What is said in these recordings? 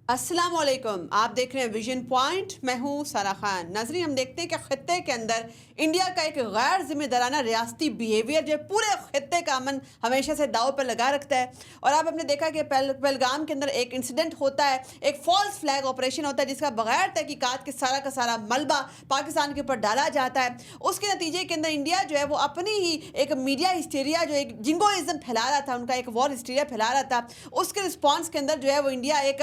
अस्सलाम वालेकुम। आप देख रहे हैं विजन पॉइंट। मैं हूं सारा खान। नाज़रीन, हम देखते हैं कि खत्ते के अंदर इंडिया का एक गैर जिम्मेदाराना रियासती बिहेवियर जो पूरे खत्ते का अमन हमेशा से दाव पर लगा रखता है। और आप आपने देखा कि पहलगाम के अंदर एक इंसिडेंट होता है, एक फॉल्स फ्लैग ऑपरेशन होता है जिसका बगैर तहकीकात के सारा का सारा मलबा पाकिस्तान के ऊपर डाला जाता है। उसके नतीजे के अंदर इंडिया जो है वो अपनी ही एक मीडिया हिस्टीरिया, जो एक जिंगोइज्म फैला रहा था, उनका एक वॉर हिस्टीरिया फैला रहा था, उसके रिस्पॉन्स के अंदर जो है वो इंडिया एक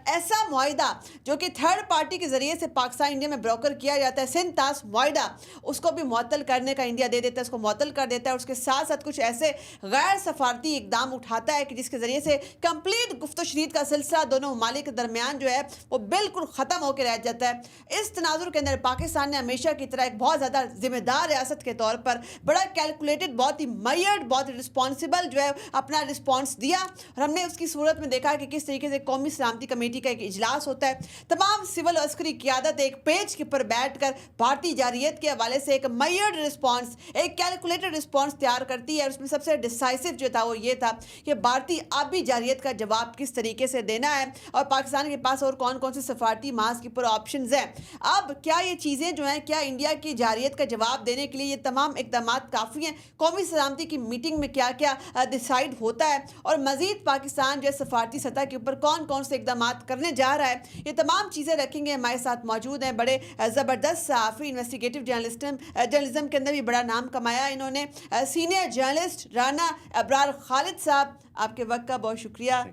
ऐसा मुआहिदा जो कि थर्ड पार्टी के जरिए से पाकिस्तान इंडिया में ब्रोकर किया जाता है, सिंध तास मुआहिदा, उसको भी मुअत्तल करने का इंडिया दे देता है, उसको मुअत्तल कर देता है। और उसके साथ साथ कुछ ऐसे गैर सफारती इकदाम उठाता है कि जिसके जरिए से कंप्लीट गुफ्त शरीद का सिलसिला दोनों ममालिक के दरमियान जो है वो बिल्कुल ख़त्म होकर रह जाता है। इस तनाजुर के अंदर पाकिस्तान ने हमेशा की तरह एक बहुत ज़्यादा जिम्मेदार रियासत के तौर पर बड़ा कैलकुलेटेड, बहुत ही मयर्ड, बहुत रिस्पॉन्सिबल जो है अपना रिस्पॉन्स दिया। और हमने उसकी सूरत में देखा कि किस तरीके से कौमी सलामती कमेटी का एक इजलास होता है, तमाम सिविल और अस्करी क़यादत एक पेज के ऊपर बैठकर भारतीय जारियत के हवाले से एक मयर्ड रिस्पॉन्स, एक कैलकुलेटेड रिस्पॉन्स तैयार करती है। उसमें सबसे डिसाइसिव जो था वो ये था कि भारतीय आबी जारियत का जवाब किस तरीके से देना है और पाकिस्तान के पास और कौन कौन से सफारती मास के ऊपर ऑप्शंस हैं। अब क्या ये चीज़ें जो हैं, क्या इंडिया की जारियत का जवाब देने के लिए ये तमाम इक़दाम काफ़ी हैं? कौमी सलामती की मीटिंग में क्या क्या डिसाइड होता है और मज़ीद पाकिस्तान जो है सफारती सतह के ऊपर कौन कौन से इक़दाम करने जा रहा है, ये तमाम चीज़ें रखेंगे। हमारे साथ मौजूद हैं बड़े ज़बरदस्त सहाफ़ी, इन्वेस्टिगेटिव जर्नलिज्म के अंदर भी बड़ा नाम कमाया इन्होंने, सीनियर जर्नलिस्ट राना अबरार खालिद साहब, आपके वक्त का बहुत शुक्रिया।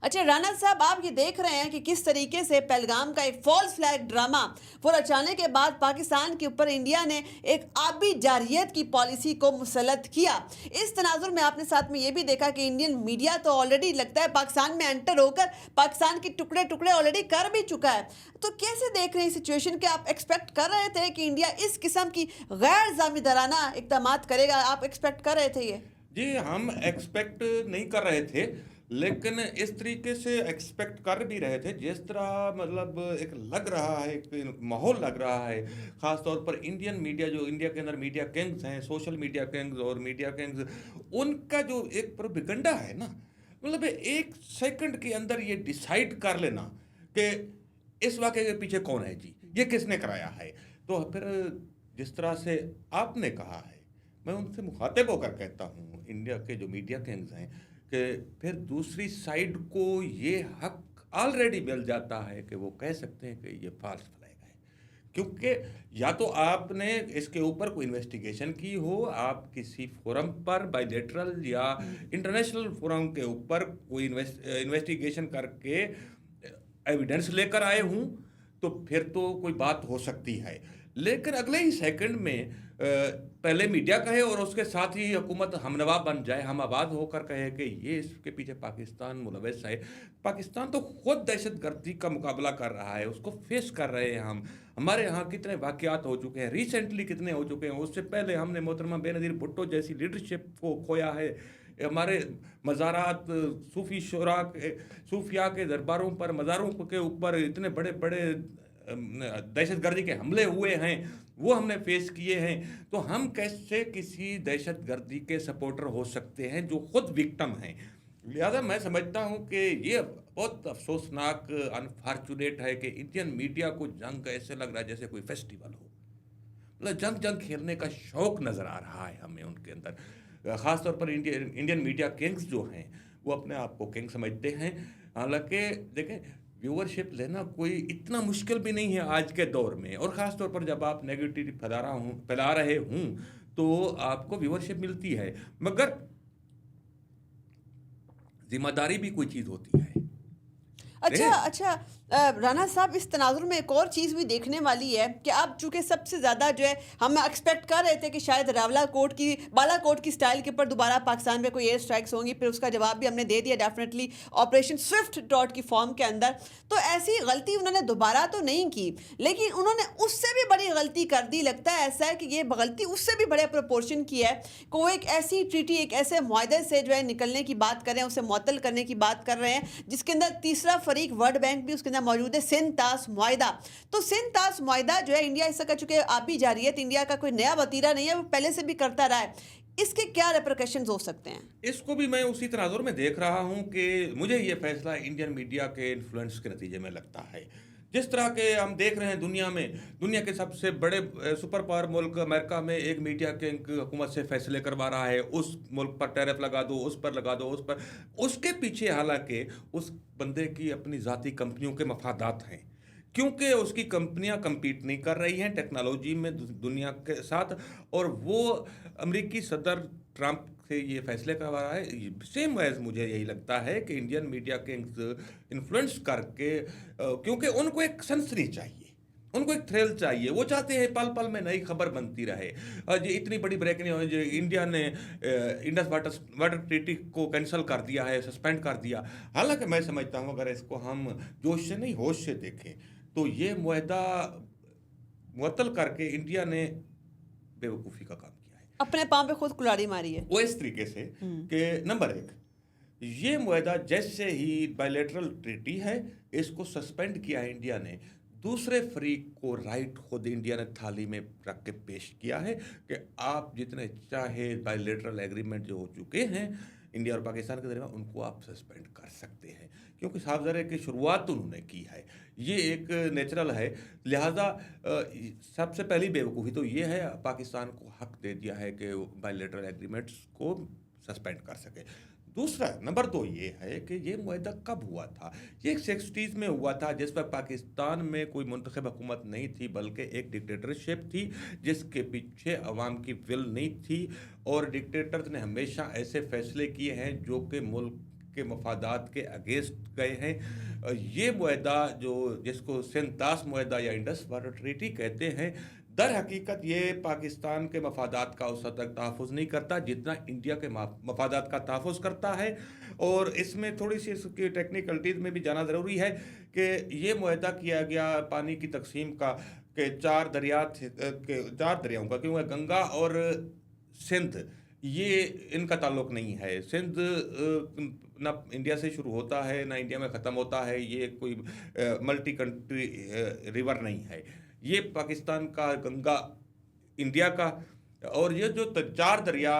अच्छा राना साहब, आप ये देख रहे हैं कि किस तरीके से पहलगाम का एक फॉल्स फ्लैग ड्रामा वो रचाने के बाद पाकिस्तान के ऊपर इंडिया ने एक आबी जारियत की पॉलिसी को मुसलत किया। इस तनाजुर में आपने साथ में ये भी देखा कि इंडियन मीडिया तो ऑलरेडी लगता है पाकिस्तान में एंटर होकर पाकिस्तान के टुकड़े टुकड़े ऑलरेडी कर भी चुका है। तो कैसे देख रहे हैं सिचुएशन के? आप एक्सपेक्ट कर रहे थे कि इंडिया इस किस्म की गैर ज़िम्मेदाराना इक़दाम करेगा? आप एक्सपेक्ट कर रहे थे ये? जी, हम एक्सपेक्ट नहीं कर रहे थे, लेकिन इस तरीके से एक्सपेक्ट कर भी रहे थे जिस तरह मतलब एक लग रहा है, एक माहौल लग रहा है। ख़ास तौर पर इंडियन मीडिया, जो इंडिया के अंदर मीडिया किंग्स हैं, सोशल मीडिया किंग्स और मीडिया किंग्स, उनका जो एक प्रोपेगेंडा है ना, मतलब 1 सेकंड के अंदर ये डिसाइड कर लेना कि इस वाक़ये के पीछे कौन है जी, ये किसने कराया है। तो फिर जिस तरह से आपने कहा है, मैं उनसे मुखातिब होकर कहता हूँ, इंडिया के जो मीडिया किंग्स हैं, कि फिर दूसरी साइड को ये हक ऑलरेडी मिल जाता है कि वो कह सकते हैं कि ये फॉल्स फ्लैग है। क्योंकि या तो आपने इसके ऊपर कोई इन्वेस्टिगेशन की हो, आप किसी फोरम पर बायलैटरल या इंटरनेशनल फोरम के ऊपर कोई इन्वेस्टिगेशन करके एविडेंस लेकर आए हूँ, तो फिर तो कोई बात हो सकती है। लेकिन अगले ही सेकंड में पहले मीडिया कहे और उसके साथ ही हुकूमत हमनवा बन जाए, हम आबाद होकर कहे कि ये इसके पीछे पाकिस्तान मुलव्वस है। पाकिस्तान तो खुद दहशतगर्दी का मुकाबला कर रहा है, उसको फेस कर रहे हैं हम। हमारे यहाँ कितने वाक़यात हो चुके हैं, रिसेंटली कितने हो चुके हैं। उससे पहले हमने मोहतरमा बेनज़ीर भुट्टो जैसी लीडरशिप को खोया है। हमारे मज़ारात, सूफिया के दरबारों पर, मज़ारों के ऊपर इतने बड़े बड़े दहशतगर्दी के हमले हुए हैं, वो हमने फेस किए हैं। तो हम कैसे किसी दहशतगर्दी के सपोर्टर हो सकते हैं जो खुद विक्टिम हैं? लिहाजा मैं समझता हूँ कि ये बहुत अफसोसनाक, अनफॉर्चुनेट है कि इंडियन मीडिया को जंग ऐसे लग रहा है जैसे कोई फेस्टिवल हो। मतलब जंग खेलने का शौक नज़र आ रहा है हमें उनके अंदर। ख़ास तौर पर इंडियन मीडिया किंग्स जो हैं, वो अपने आप को किंग समझते हैं। हालांकि देखें, व्यूअरशिप लेना कोई इतना मुश्किल भी नहीं है आज के दौर में, और ख़ास तौर पर जब आप नेगेटिव फैला रहे हूँ तो आपको व्यूअरशिप मिलती है। मगर जिम्मेदारी भी कोई चीज़ होती है। अच्छा राना साहब, इस तनाजुर में एक और चीज़ भी देखने वाली है कि अब चूँकि सबसे ज़्यादा जो है हम एक्सपेक्ट कर रहे थे कि शायद बालाकोट की स्टाइल के ऊपर दोबारा पाकिस्तान में कोई एयर स्ट्राइक्स होंगी, फिर उसका जवाब भी हमने दे दिया डेफिनेटली ऑपरेशन स्विफ्ट डॉट की फॉर्म के अंदर। तो ऐसी गलती उन्होंने दोबारा तो नहीं की, लेकिन उन्होंने उससे भी बड़ी गलती कर दी। लगता है ऐसा है कि ये गलती उससे भी बड़े प्रोपोर्शन की है कि वो एक ऐसी ट्रीटी, एक ऐसे मुआहदे से जो है निकलने की बात कर रहे हैं, उसे मुअत्तल करने की बात कर रहे हैं, जिसके अंदर तीसरा फरीक वर्ल्ड बैंक भी उसके अंदर मौजूद है, सिंध तास मुआहिदा। तो सिंध तास मुआहिदा जो है इंडिया इससे कर चुके, आबी जारियत इंडिया का कोई नया वतीरा नहीं है, वो पहले से भी करता रहा है। اس کے کیا ریپریکیشنز ہو سکتے ہیں؟ اس کو بھی میں اسی تناظر میں دیکھ رہا ہوں کہ مجھے یہ فیصلہ انڈین میڈیا کے انفلوئنس کے نتیجے میں لگتا ہے. جس طرح کے ہم دیکھ رہے ہیں دنیا کے سب سے بڑے سپر پاور ملک امریکہ میں ایک میڈیا کنگ حکومت سے فیصلے کروا رہا ہے، اس ملک پر ٹیرف لگا دو، اس پر لگا دو، اس پر. اس کے پیچھے حالانکہ اس بندے کی اپنی ذاتی کمپنیوں کے مفادات ہیں، کیونکہ اس کی کمپنیاں کمپیٹ نہیں کر رہی ہیں ٹیکنالوجی میں دنیا کے ساتھ، اور وہ امریکی صدر ٹرمپ سے یہ فیصلے کروا رہا ہے. سیم ویز مجھے یہی لگتا ہے کہ انڈین میڈیا کے انفلوئنس کر کے، کیونکہ ان کو ایک سنسنی چاہیے، ان کو ایک تھرل چاہیے، وہ چاہتے ہیں پل پل میں نئی خبر بنتی رہے. یہ اتنی بڑی بریکنگ نیوز جو انڈیا نے انڈس واٹر ٹریٹی کو کینسل کر دیا ہے، سسپینڈ کر دیا. حالانکہ میں سمجھتا ہوں اگر اس کو ہم جوش سے نہیں ہوش سے دیکھیں تو یہ معاہدہ معطل کر کے انڈیا نے بے وقوفی کا کام کیا ہے، اپنے پاؤں پہ خود کلاڑی ماری ہے. وہ اس طریقے سے کہ نمبر ایک، یہ معاہدہ جیسے ہی بائیلیٹرل ٹریٹی ہے، اس کو سسپینڈ کیا ہے انڈیا نے. دوسرے فریق کو رائٹ خود انڈیا نے تھالی میں رکھ کے پیش کیا ہے کہ آپ جتنے چاہے بائیلیٹرل ایگریمنٹ جو ہو چکے ہیں انڈیا اور پاکستان کے درمیان، ان کو آپ سسپینڈ کر سکتے ہیں، کیونکہ صاف ظاہر ہے کہ شروعات انہوں نے کی ہے. یہ ایک نیچرل ہے. لہٰذا سب سے پہلی بے وقوفی تو یہ ہے، پاکستان کو حق دے دیا ہے کہ بائیلیٹرل ایگریمنٹس کو سسپینڈ کر سکے. دوسرا نمبر دو یہ ہے کہ یہ معاہدہ کب ہوا تھا؟ یہ 60s میں ہوا تھا، جس پر پاکستان میں کوئی منتخب حکومت نہیں تھی، بلکہ ایک ڈکٹیٹرشپ تھی جس کے پیچھے عوام کی ول نہیں تھی، اور ڈکٹیٹرز نے ہمیشہ ایسے فیصلے کیے ہیں جو کہ ملک کے مفادات کے اگینسٹ گئے ہیں. یہ معاہدہ جس کو سنتاس معاہدہ یا انڈس واٹر ٹریٹی کہتے ہیں، در حقیقت یہ پاکستان کے مفادات کا اس حد تک تحفظ نہیں کرتا جتنا انڈیا کے مفادات کا تحفظ کرتا ہے. اور اس میں تھوڑی سی اس کی ٹیکنیکلٹیز میں بھی جانا ضروری ہے کہ یہ معاہدہ کیا گیا پانی کی تقسیم کا کہ 4 دریاؤں کا، کیونکہ گنگا اور سندھ یہ ان کا تعلق نہیں ہے. سندھ نہ انڈیا سے شروع ہوتا ہے نہ انڈیا میں ختم ہوتا ہے، یہ کوئی ملٹی کنٹری ریور نہیں ہے. یہ پاکستان کا گنگا انڈیا کا، اور یہ جو 4 دریا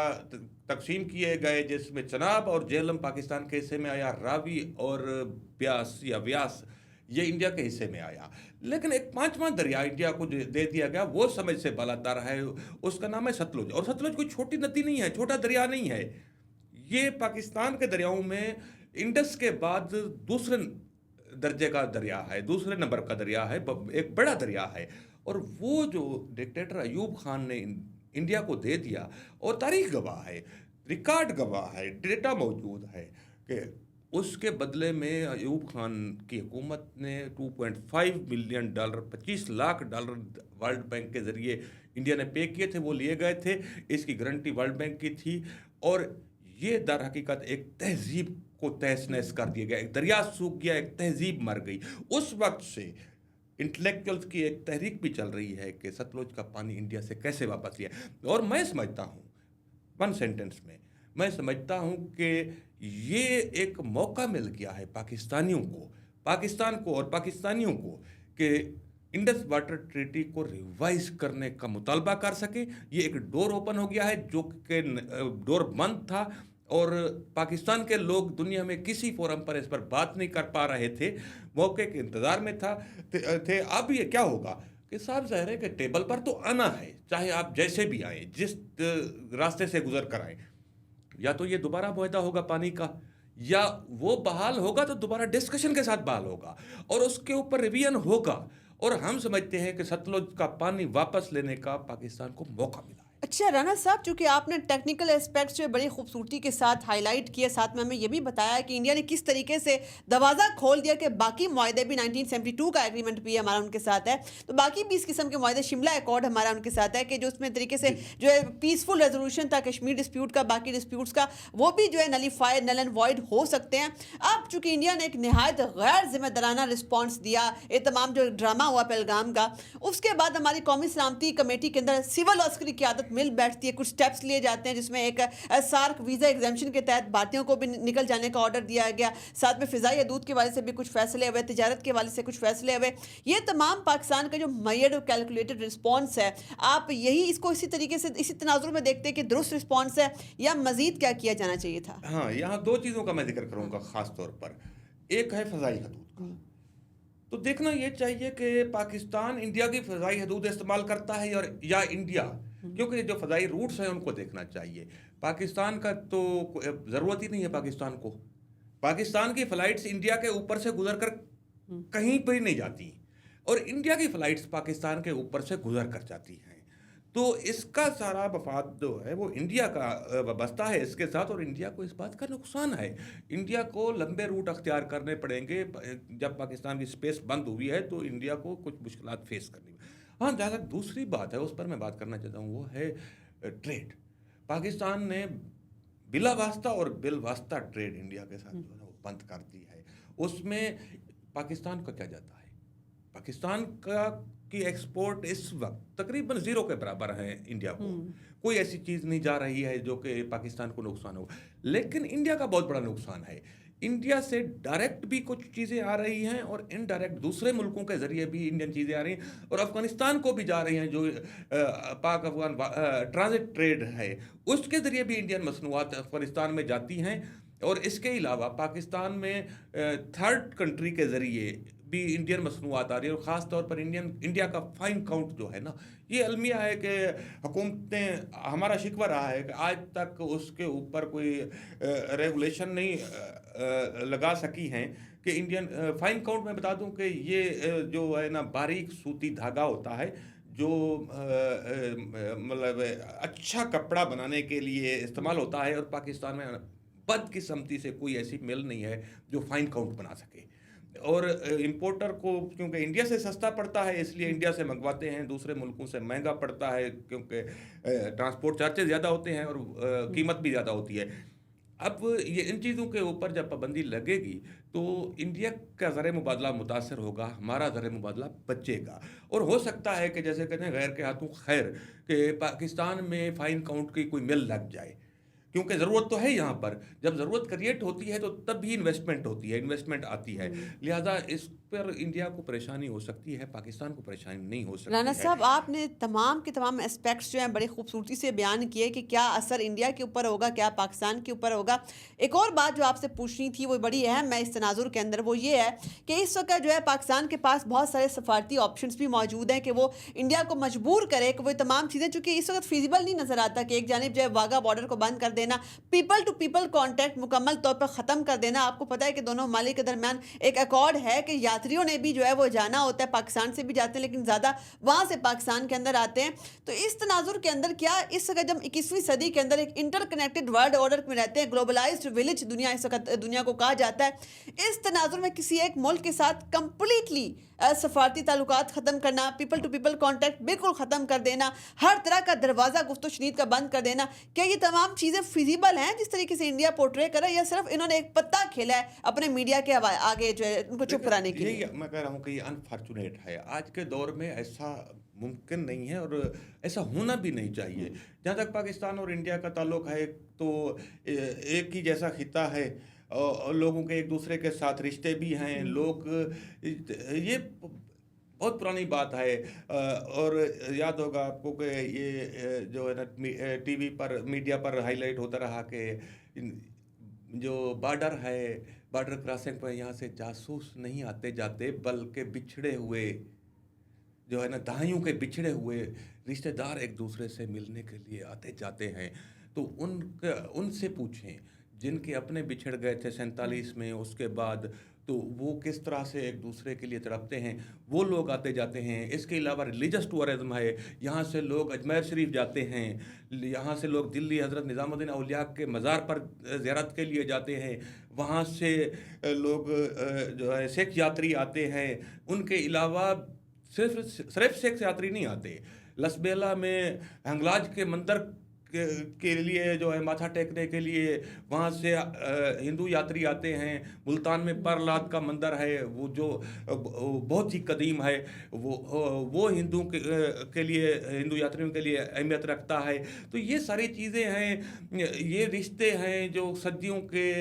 تقسیم کیے گئے جس میں چناب اور جہلم پاکستان کے حصے میں آیا، راوی اور بیاس یا ویاس یہ انڈیا کے حصے میں آیا. لیکن ایک 5واں دریا انڈیا کو دے دیا گیا، وہ سمجھ سے بالاتر ہے، اس کا نام ہے ستلج. اور ستلج کوئی چھوٹی ندی نہیں ہے، چھوٹا دریا نہیں ہے. یہ پاکستان کے دریاؤں میں انڈس کے بعد دوسرے درجے کا دریا ہے، دوسرے نمبر کا دریا ہے، ایک بڑا دریا ہے. اور وہ جو ڈکٹیٹر ایوب خان نے انڈیا کو دے دیا، اور تاریخ گواہ ہے، ریکارڈ گواہ ہے، ڈیٹا موجود ہے کہ اس کے بدلے میں ایوب خان کی حکومت نے $2.5 ملین $25 لاکھ ورلڈ بینک کے ذریعے انڈیا نے پے کیے تھے. وہ لیے گئے تھے، اس کی گارنٹی ورلڈ بینک کی تھی. اور یہ در حقیقت ایک تہذیب کو تہس نہس کر دیا گیا، ایک دریا سوکھ گیا، ایک تہذیب مر گئی. اس وقت سے انٹلیکچوئلز کی ایک تحریک بھی چل رہی ہے کہ ستلج کا پانی انڈیا سے کیسے واپس لیا. اور میں سمجھتا ہوں 1 سینٹنس میں میں سمجھتا ہوں کہ یہ ایک موقع مل گیا ہے پاکستان کو اور پاکستانیوں کو کہ انڈس واٹر ٹریٹی کو ریوائز کرنے کا مطالبہ کر سکے. یہ ایک ڈور اوپن ہو گیا ہے جو کہ ڈور بند تھا، اور پاکستان کے لوگ دنیا میں کسی فورم پر اس پر بات نہیں کر پا رہے تھے، موقع کے انتظار میں تھے. اب یہ کیا ہوگا کہ صاحب ظاہر ہے کہ ٹیبل پر تو آنا ہے، چاہے آپ جیسے بھی آئیں، جس راستے سے گزر کر آئیں. یا تو یہ دوبارہ معاہدہ ہوگا پانی کا، یا وہ بحال ہوگا تو دوبارہ ڈسکشن کے ساتھ بحال ہوگا اور اس کے اوپر ریویژن ہوگا. اور ہم سمجھتے ہیں کہ ستلج کا پانی واپس لینے کا پاکستان کو موقع ملا. اچھا رانا صاحب، چونکہ آپ نے ٹیکنیکل اسپیکٹس جو بڑی خوبصورتی کے ساتھ ہائی لائٹ کیا، ساتھ میں ہمیں یہ بھی بتایا کہ انڈیا نے کس طریقے سے دروازہ کھول دیا کہ باقی معاہدے بھی 1972 کا ایگریمنٹ بھی ہمارا ان کے ساتھ ہے، تو باقی بھی اس قسم کے معاہدے، شملہ ایکارڈ ہمارا ان کے ساتھ ہے کہ جو اس میں طریقے سے جو ہے پیسفل ریزولوشن تھا کشمیر ڈسپیوٹ کا، باقی ڈسپیوٹس کا، وہ بھی جو ہے نلیفائڈ، نل اینڈ وائڈ ہو سکتے ہیں. اب چونکہ انڈیا نے ایک نہایت غیر ذمہ دارانہ رسپانس دیا، یہ تمام جو ڈرامہ ہوا پہلگام کا، اس کے بعد ہماری قومی سلامتی کمیٹی کے اندر سول اور عسکری قیادت मिल बैठती है, कुछ स्टेप्स लिए जाते हैं जिसमें एक सार्क वीज़ा एग्जामिशन के तहत भारतीयों को भी निकल जाने का ऑर्डर दिया गया, साथ में फ़िज़ाई हदूद के वाले से भी कुछ फैसले हुए, तिजारत के वाले से कुछ फैसले हुए। ये तमाम पाकिस्तान का जो मेजर्ड और कैलकुलेटेड रिस्पॉन्स है, आप यही इसको इसी तरीके से इसी तनाजुर में देखते हैं कि दुरुस्त रिस्पॉन्स है या मज़ीद क्या किया जाना चाहिए था? हाँ, यहाँ 2 चीज़ों का मैं ज़िक्र करूँगा ख़ास तौर पर। एक है फ़ज़ाई हदूद का। तो देखना ये चाहिए कि पाकिस्तान इंडिया की फ़ज़ाई हदूद इस्तेमाल करता है या इंडिया, क्योंकि जो फ़ज़ाई रूट्स हैं उनको देखना चाहिए। पाकिस्तान का तो ज़रूरत ही नहीं है पाकिस्तान को। पाकिस्तान की फ़्लाइट्स इंडिया के ऊपर से गुज़र कर कहीं पर ही नहीं जाती और इंडिया की फ़्लाइट्स पाकिस्तान के ऊपर से गुज़र कर जाती हैं। तो इसका सारा मफाद जो है वो इंडिया का वाबस्ता है इसके साथ, और इंडिया को इस बात का नुकसान है। इंडिया को लंबे रूट अख्तियार करने पड़ेंगे। जब पाकिस्तान की स्पेस बंद हुई है तो इंडिया को कुछ मुश्किलात फेस करनी। हाँ, जहाँ तक दूसरी बात है उस पर मैं बात करना चाहता हूँ, वो है ट्रेड। पाकिस्तान ने बिला वास्ता और बिल वास्ता ट्रेड इंडिया के साथ जो है वो बंद कर दी है। उसमें पाकिस्तान का क्या जाता है? पाकिस्तान की एक्सपोर्ट इस वक्त तकरीबन 0 के बराबर है इंडिया को। कोई ऐसी चीज़ नहीं जा रही है जो कि पाकिस्तान को नुकसान हो। लेकिन इंडिया का बहुत बड़ा नुकसान है। इंडिया से डायरेक्ट भी कुछ चीज़ें आ रही हैं और इनडायरेक्ट दूसरे मुल्कों के ज़रिए भी इंडियन चीज़ें आ रही हैं, और अफ़गानिस्तान को भी जा रही हैं। जो पाक अफ़गान ट्रांजिट ट्रेड है उसके ज़रिए भी इंडियन मसनूआत अफ़गानिस्तान में जाती हैं। और इसके अलावा पाकिस्तान में थर्ड कंट्री के ज़रिए भी इंडियन मसनूआत आ रही है, और ख़ास तौर पर इंडिया का फाइन काउंट जो है ना, ये अलमिया है कि हुकूमतें, हमारा शिकवा रहा है कि आज तक उसके ऊपर कोई रेगुलेशन नहीं लगा सकी हैं कि इंडियन फाइन काउंट। मैं बता दूं कि ये जो है ना बारीक सूती धागा होता है जो मतलब अच्छा कपड़ा बनाने के लिए इस्तेमाल होता है, और पाकिस्तान में बदकिस्मती से कोई ऐसी मिल नहीं है जो फाइन काउंट बना सके। और इंपोर्टर को क्योंकि इंडिया से सस्ता पड़ता है इसलिए इंडिया से मंगवाते हैं, दूसरे मुल्कों से महंगा पड़ता है क्योंकि ट्रांसपोर्ट चार्जेस ज़्यादा होते हैं और कीमत भी ज़्यादा होती है। अब ये इन चीज़ों के ऊपर जब पाबंदी लगेगी तो इंडिया का ज़र मुबादला मुतासर होगा, हमारा ज़र मुबादला बचेगा। और हो सकता है कि जैसे कहते हैं गैर के हाथों खैर, कि पाकिस्तान में फ़ाइन काउंट की कोई मिल लग जाए, क्योंकि ज़रूरत तो है यहाँ पर। जब ज़रूरत क्रिएट होती है तो तब भी इन्वेस्टमेंट होती है, इन्वेस्टमेंट आती है। लिहाजा इस पर इंडिया को परेशानी हो सकती है, पाकिस्तान को परेशानी नहीं हो सकती राना है। साहब, आपने तमाम के तमाम एस्पेक्ट्स जो हैं बड़ी खूबसूरती से बयान किए कि क्या असर इंडिया के ऊपर होगा, क्या पाकिस्तान के ऊपर होगा। एक और बात जो आपसे पूछनी थी वो बड़ी अहम है इस तनाजुर के अंदर, वो ये है कि इस वक्त जो है पाकिस्तान के पास बहुत सारे सफारती ऑप्शंस भी मौजूद हैं कि वो इंडिया को मजबूर करे कि वो तमाम चीज़ें, चूँकि इस वक्त फिजिबल नहीं नज़र आता कि एक जानिब जो है वाघा बॉर्डर को बंद कर देना, पीपल टू पीपल कॉन्टैक्ट मुकम्मल तौर पर ख़त्म कर देना। आपको पता है कि दोनों ममालिक के दरमियान एक अकॉर्ड है कि यात्रियों ने भी जो है वो जाना होता है, पाकिस्तान से भी जाते हैं लेकिन ज़्यादा वहाँ से पाकिस्तान के अंदर आते हैं। तो इस तनाजुर के अंदर क्या इस वक्त जब 21वीं सदी के अंदर एक इंटरकनेक्टेड वर्ल्ड ऑर्डर में रहते हैं, ग्लोबलाइज्ड विलेज दुनिया इस वक्त दुनिया को कहा जाता है, इस तनाजुर में किसी एक मुल्क के साथ कंप्लीटली सफारती ताल्लुकात ख़त्म करना, पीपल टू पीपल कॉन्टैक्ट बिल्कुल ख़त्म कर देना, हर तरह का दरवाज़ा गुफ्तो शनीद का बंद कर देना, क्या ये तमाम चीज़ें फिजिबल हैं जिस तरीके से इंडिया पोर्ट्रे कर रहा है, या सिर्फ इन्होंने एक पत्ता खेला है अपने मीडिया के आगे जो है उनको चुप कराने के लिए? मैं कह रहा हूँ कि ये अनफॉर्चुनेट है। आज के दौर में ऐसा मुमकिन नहीं है और ऐसा होना भी नहीं चाहिए। जहाँ तक पाकिस्तान और इंडिया का ताल्लुक है तो एक ही जैसा खिता है और लोगों के एक दूसरे के साथ रिश्ते भी हैं। लोग ये बहुत पुरानी बात है और याद होगा आपको कि ये जो है ना टीवी पर मीडिया पर हाईलाइट होता रहा कि जो बॉर्डर है, बॉर्डर क्रॉसिंग पर यहाँ से जासूस नहीं आते जाते बल्कि बिछड़े हुए जो है ना दाहियों के बिछड़े हुए रिश्तेदार एक दूसरे से मिलने के लिए आते जाते हैं। तो उनसे पूछें जिनके अपने बिछड़ गए थे 47 में, उसके बाद तो वो किस तरह से एक दूसरे के लिए तड़पते हैं, वो लोग आते जाते हैं। इसके अलावा रिलीजियस टूरिज़्म है, यहाँ से लोग अजमेर शरीफ जाते हैं, यहाँ से लोग दिल्ली हज़रत निज़ामुद्दीन औलिया के मज़ार पर ज़ियारत के लिए जाते हैं, वहाँ से लोग जो है सिख यात्री आते हैं। उनके अलावा सिर्फ सिख यात्री नहीं आते। लसबेला में हंगलाज के मंदिर के लिए जो है माथा टेकने के लिए वहाँ से हिंदू यात्री आते हैं। मुल्तान में प्रहलाद का मंदिर है, वो जो बहुत ही कदीम है, वो हिंदू के लिए, हिंदू यात्रियों के लिए अहमियत रखता है। तो ये सारी चीज़ें हैं, ये रिश्ते हैं जो सदियों के,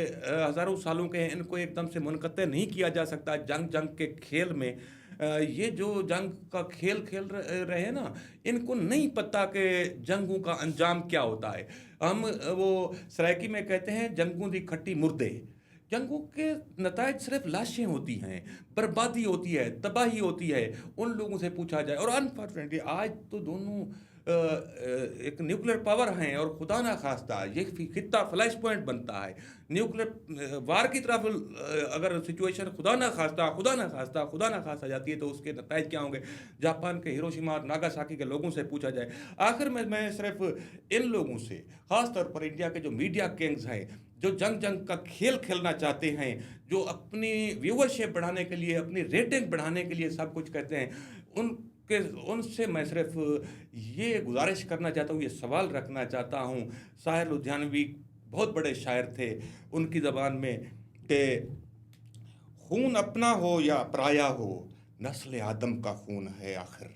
हज़ारों सालों के हैं, इनको एकदम से मुनक़ते नहीं किया जा सकता। जंग के खेल में ये जो जंग का खेल खेल रहे हैं ना, इनको नहीं पता कि जंगों का अंजाम क्या होता है। हम वो सराइकी में कहते हैं जंगों दी खट्टी मुर्दे। जंगों के नतायज सिर्फ लाशें होती हैं, बर्बादी होती है, तबाही होती है। उन लोगों से पूछा जाए, और अनफॉर्चुनेटली आज तो दोनों एक न्यूक्लियर पावर हैं, और खुदा ना खास्ता ये खित्ता फ्लैश पॉइंट बनता है। न्यूक्लियर वार की तरफ अगर सिचुएशन खुदा ना खास्ता जाती है तो उसके नतायज क्या होंगे। जापान के हिरोशिमा और नागासाकी के लोगों से पूछा जाए। आखिर में मैं सिर्फ इन लोगों से, ख़ास तौर पर इंडिया के जो मीडिया किंग्स हैं, जो जंग का खेल खेलना चाहते हैं, जो अपनी व्यूअरशिप बढ़ाने के लिए, अपनी रेटिंग बढ़ाने के लिए सब कुछ कहते हैं, उनसे मैं सिर्फ ये गुजारिश करना चाहता हूँ, ये सवाल रखना चाहता हूँ। शायर लुधियानवी बहुत बड़े शायर थे, उनकी ज़बान में कि खून अपना हो या पराया हो, नस्ल आदम का खून है आखिर।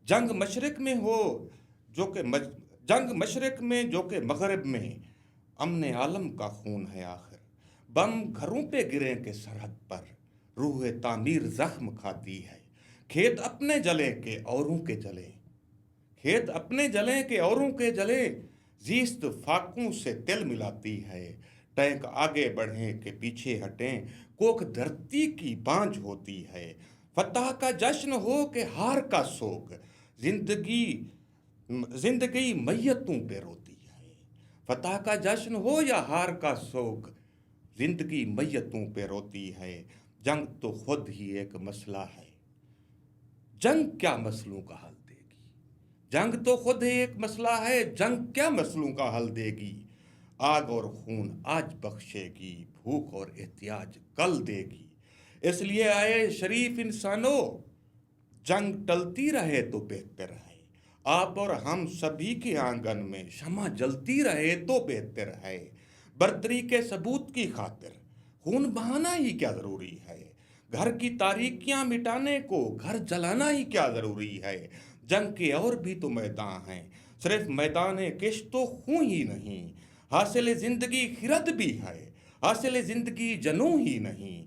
जंग मशरिक में जो कि मगरिब में, अमन आलम का खून है आखिर। बम घरों पे गिरे के सरहद पर, रूह तामीर जख्म खाती है। खेत अपने जले के औरों के जले, जीस्त फाकों से तिल मिलाती है। टैंक आगे बढ़ें कि पीछे हटें, कोख धरती की बांझ होती है। फतह का जश्न हो कि हार का सोग, जिंदगी मैयतों पे रोती है। फतह का जश्न हो या हार का सोग, जिंदगी मैयतों पे रोती है। जंग तो खुद ही एक मसला है, जंग क्या मसलों का हल देगी। जंग तो खुद ही एक मसला है, जंग क्या मसलों का हल देगी। आग और खून आज बख्शेगी, भूख और एहतियाज कल देगी। इसलिए आए शरीफ इंसानों, जंग टलती रहे तो बेहतर है। आप और हम सभी के आंगन में शमा जलती रहे तो बेहतर है। बर्तरी के सबूत की खातिर खून बहाना ही क्या ज़रूरी है। घर की तारीकियां मिटाने को घर जलाना ही क्या ज़रूरी है। जंग के और भी तो मैदान हैं, सिर्फ मैदान किश तो खून ही नहीं। हासिल ज़िंदगी खिरद भी है, हासिल ज़िंदगी जनू ही नहीं।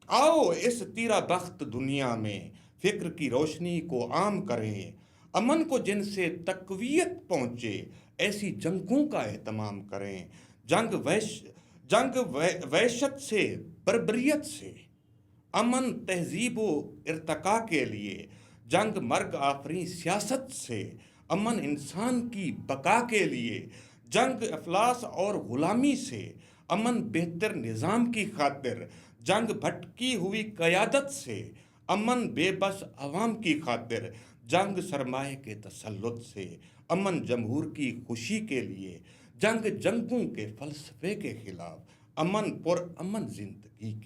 आओ इस तीरा बख्त दुनिया में फ़िक्र की रोशनी को आम करें। अमन को जिनसे तक़वियत पहुँचे, ऐसी जंगों का एहतमाम करें। जंग वहशत से, बर्बरियत से, अमन तहजीब व इर्तिका के लिए। जंग मर्ग आफरी सियासत से, अमन इंसान की बका के लिए। जंग अफलास और ग़ुलामी से, अमन बेहतर निज़ाम की खातिर। जंग भटकी हुई क़यादत से, अमन बेबस अवाम की खातिर। जंग सरमाए के तसल्लुत से, अमन जमहूर की खुशी के लिए। जंग जंगों के फ़लसफ़े के ख़िलाफ़, अमन पुरअमन ज़िंदगी के लिए।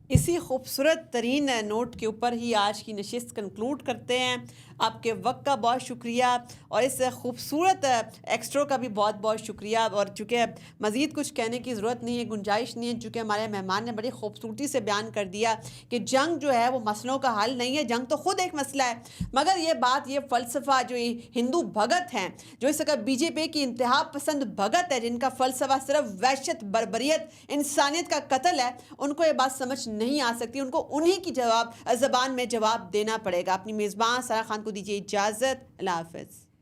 इसी खूबसूरत तरीन नोट के ऊपर ही आज की नशिस्त कंक्लूड करते हैं। आपके वक्त का बहुत शुक्रिया, और इस खूबसूरत एक्स्ट्रो का भी बहुत बहुत शुक्रिया। और चूँकि मज़ीद कुछ कहने की ज़रूरत नहीं है, गुंजाइश नहीं है, चूँकि हमारे मेहमान ने बड़ी खूबसूरती से बयान कर दिया कि जंग जो है वो मसलों का हल नहीं है, जंग तो ख़ुद एक मसला है। मगर ये बात, ये फ़लसफ़ा जो ये हिंदू भगत हैं, जो इस वक्त बीजेपी की इंतहा पसंद भगत है, जिनका फ़लसफ़ा सिर्फ वहशत, बर्बरियत, इंसानियत का कत्ल है, उनको ये बात समझ नहीं आ सकती। उनको उन्हीं की ज़बान में जवाब देना पड़ेगा। अपनी मेज़बान सारा खान को दीजिए इजाज़त। अल्लाह हाफ़िज़।